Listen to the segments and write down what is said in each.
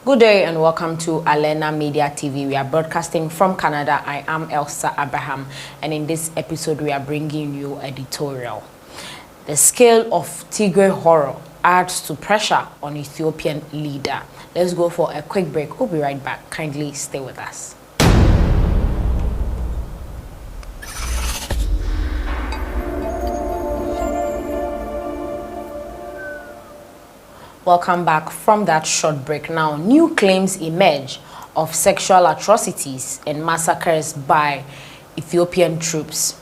Good day and welcome to Alena Media TV. We are broadcasting from Canada. I am Elsa Abraham, and in this episode we are bringing you editorial. The scale of Tigray horror adds to pressure on Ethiopian leader. Let's go for a quick break. We'll be right back. Kindly stay with us. Welcome back from that short break. Now, new claims emerge of sexual atrocities and massacres by Ethiopian troops.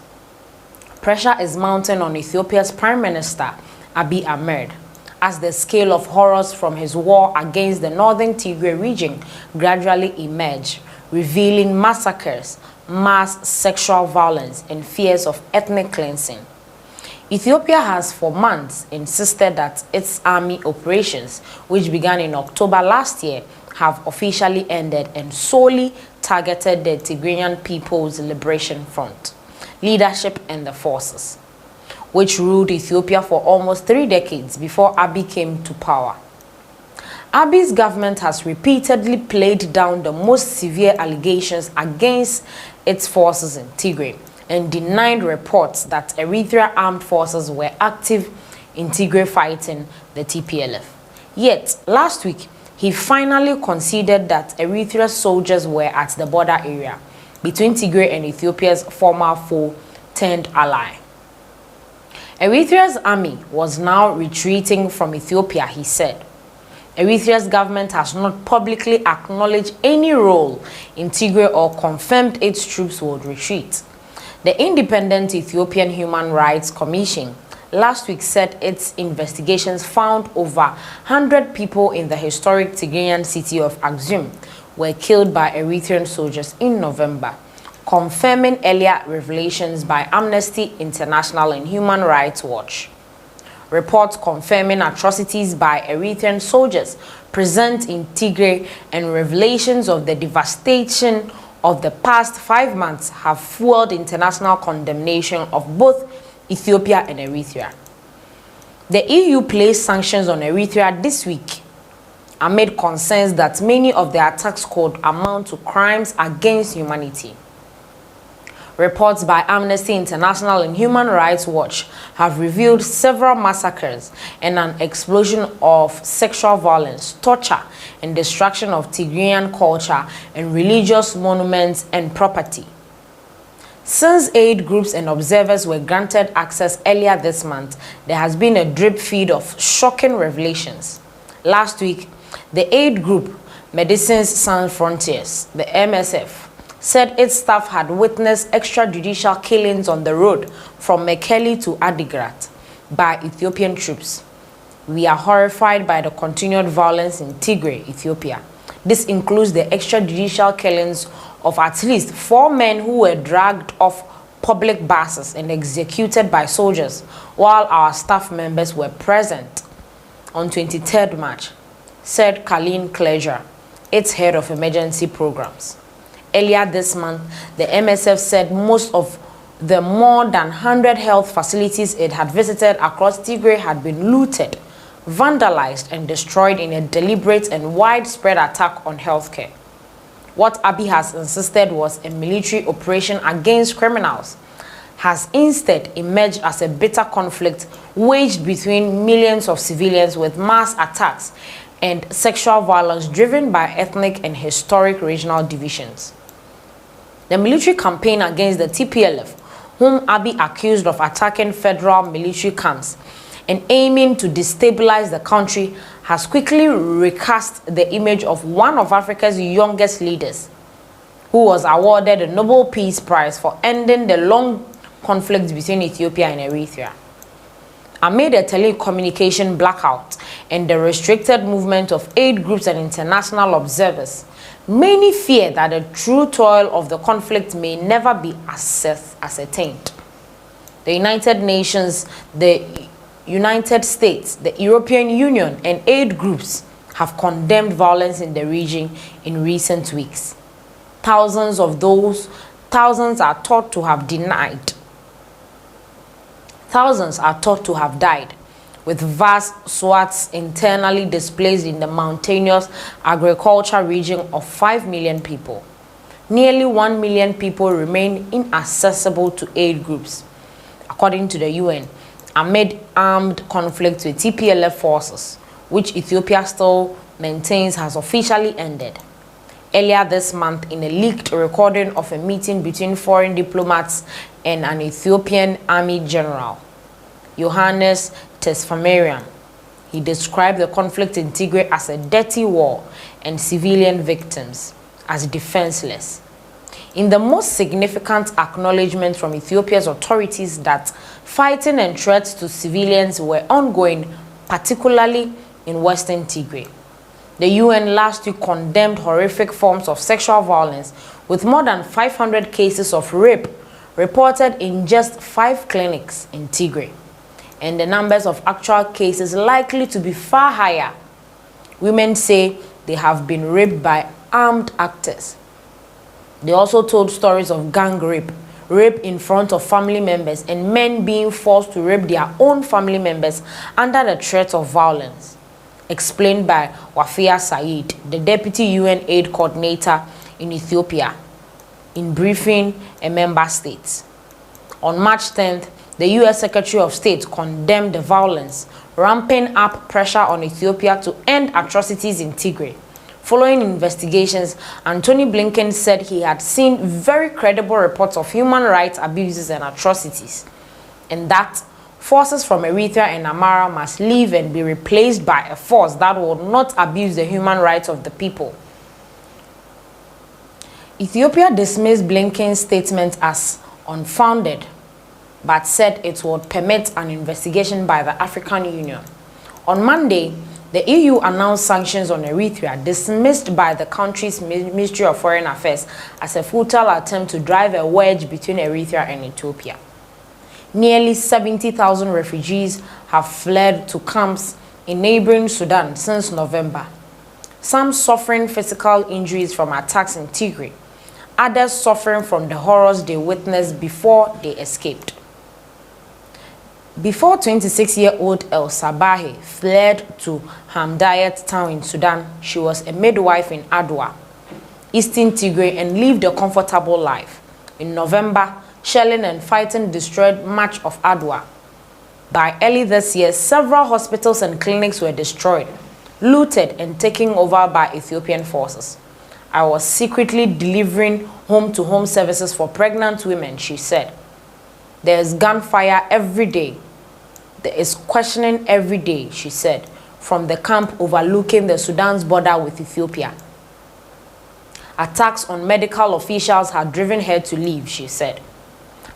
Pressure is mounting on Ethiopia's Prime Minister, Abiy Ahmed, as the scale of horrors from his war against the northern Tigray region gradually emerge, revealing massacres, mass sexual violence, and fears of ethnic cleansing. Ethiopia has for months insisted that its army operations, which began in October last year, have officially ended and solely targeted the Tigrayan People's Liberation Front, leadership and the forces, which ruled Ethiopia for almost 3 decades before Abiy came to power. Abiy's government has repeatedly played down the most severe allegations against its forces in Tigray, and denied reports that Eritrea armed forces were active in Tigray fighting the TPLF. Yet, last week, he finally conceded that Eritrea soldiers were at the border area between Tigray and Ethiopia's former foe turned ally. Eritrea's army was now retreating from Ethiopia, he said. Eritrea's government has not publicly acknowledged any role in Tigray or confirmed its troops would retreat. The Independent Ethiopian Human Rights Commission last week said its investigations found over 100 people in the historic Tigrayan city of Aksum were killed by Eritrean soldiers in November, confirming earlier revelations by Amnesty International and Human Rights Watch. Reports confirming atrocities by Eritrean soldiers present in Tigray and revelations of the devastation of the past 5 months have fueled international condemnation of both Ethiopia and Eritrea. The EU placed sanctions on Eritrea this week amid concerns that many of the attacks could amount to crimes against humanity. Reports by Amnesty International and Human Rights Watch have revealed several massacres and an explosion of sexual violence, torture, and destruction of Tigrayan culture and religious monuments and property. Since aid groups and observers were granted access earlier this month, there has been a drip feed of shocking revelations. Last week, the aid group Médecins Sans Frontières, the MSF, said its staff had witnessed extrajudicial killings on the road from Mekelle to Adigrat by Ethiopian troops. We are horrified by the continued violence in Tigray, Ethiopia. This includes the extrajudicial killings of at least 4 men who were dragged off public buses and executed by soldiers while our staff members were present on 23rd March, said Colleen Cleasure, its head of emergency programs. Earlier this month, the MSF said most of the more than 100 health facilities it had visited across Tigray had been looted, vandalized, and destroyed in a deliberate and widespread attack on healthcare. What Abiy has insisted was a military operation against criminals has instead emerged as a bitter conflict waged between millions of civilians with mass attacks and sexual violence driven by ethnic and historic regional divisions. The military campaign against the TPLF, whom Abiy accused of attacking federal military camps and aiming to destabilize the country, has quickly recast the image of one of Africa's youngest leaders, who was awarded the Nobel Peace Prize for ending the long conflict between Ethiopia and Eritrea. Amid a telecommunication blackout and the restricted movement of aid groups and international observers, many fear that the true toil of the conflict may never be ascertained. The United Nations, the United States, the European Union, and aid groups have condemned violence in the region in recent weeks. Thousands are thought to have died, with vast swaths internally displaced in the mountainous agriculture region of 5 million people. Nearly 1 million people remain inaccessible to aid groups, according to the UN, amid armed conflict with TPLF forces, which Ethiopia still maintains has officially ended. Earlier this month, in a leaked recording of a meeting between foreign diplomats and an Ethiopian army general, Yohannes Tesfamarian, he described the conflict in Tigray as a dirty war and civilian victims as defenseless. In the most significant acknowledgement from Ethiopia's authorities that fighting and threats to civilians were ongoing, particularly in western Tigray. The UN last week condemned horrific forms of sexual violence, with more than 500 cases of rape reported in just 5 clinics in Tigray, and the numbers of actual cases likely to be far higher. Women say they have been raped by armed actors. They also told stories of gang rape, rape in front of family members, and men being forced to rape their own family members under the threat of violence. Explained by Wafia Said, the Deputy UN Aid Coordinator in Ethiopia, in briefing a member state. On March 10th, the U.S. Secretary of State condemned the violence, ramping up pressure on Ethiopia to end atrocities in Tigray. Following investigations, Antony Blinken said he had seen very credible reports of human rights abuses and atrocities, and that forces from Eritrea and Amara must leave and be replaced by a force that will not abuse the human rights of the people. Ethiopia dismissed Blinken's statement as unfounded, but said it would permit an investigation by the African Union. On Monday, the EU announced sanctions on Eritrea, dismissed by the country's Ministry of Foreign Affairs as a futile attempt to drive a wedge between Eritrea and Ethiopia. Nearly 70,000 refugees have fled to camps in neighboring Sudan since November, some suffering physical injuries from attacks in Tigray, others suffering from the horrors they witnessed before they escaped. Before 26-year-old El Sabahi fled to Hamdayet town in Sudan, she was a midwife in Adwa, eastern Tigray, and lived a comfortable life. In November, shelling and fighting destroyed much of Adwa. By early this year, several hospitals and clinics were destroyed, looted, and taken over by Ethiopian forces. I was secretly delivering home-to-home services for pregnant women, she said. There is gunfire every day. There is questioning every day, she said, from the camp overlooking the Sudan's border with Ethiopia. Attacks on medical officials had driven her to leave, she said.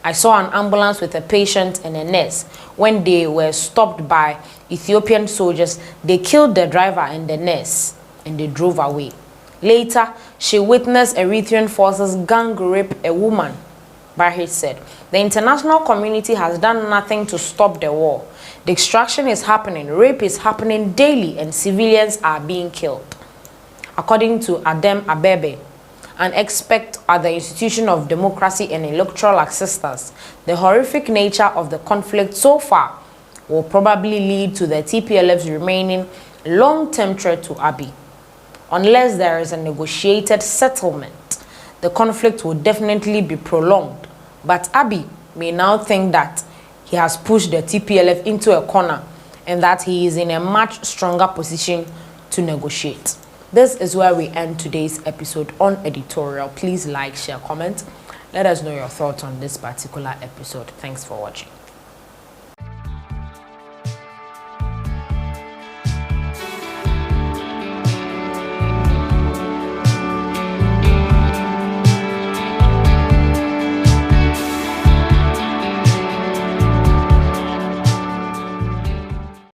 I saw an ambulance with a patient and a nurse. When they were stopped by Ethiopian soldiers, they killed the driver and the nurse, and they drove away. Later, she witnessed Eritrean forces gang rape a woman, Barhit said. The international community has done nothing to stop the war. The extraction is happening, rape is happening daily, and civilians are being killed. According to Adem Abebe, an expert at the Institution of Democracy and Electoral Assistance, the horrific nature of the conflict so far will probably lead to the TPLF's remaining long-term threat to Abiy. Unless there is a negotiated settlement, the conflict will definitely be prolonged. But Abiy may now think that he has pushed the TPLF into a corner and that he is in a much stronger position to negotiate. This is where we end today's episode on editorial. Please like, share, comment. Let us know your thoughts on this particular episode. Thanks for watching.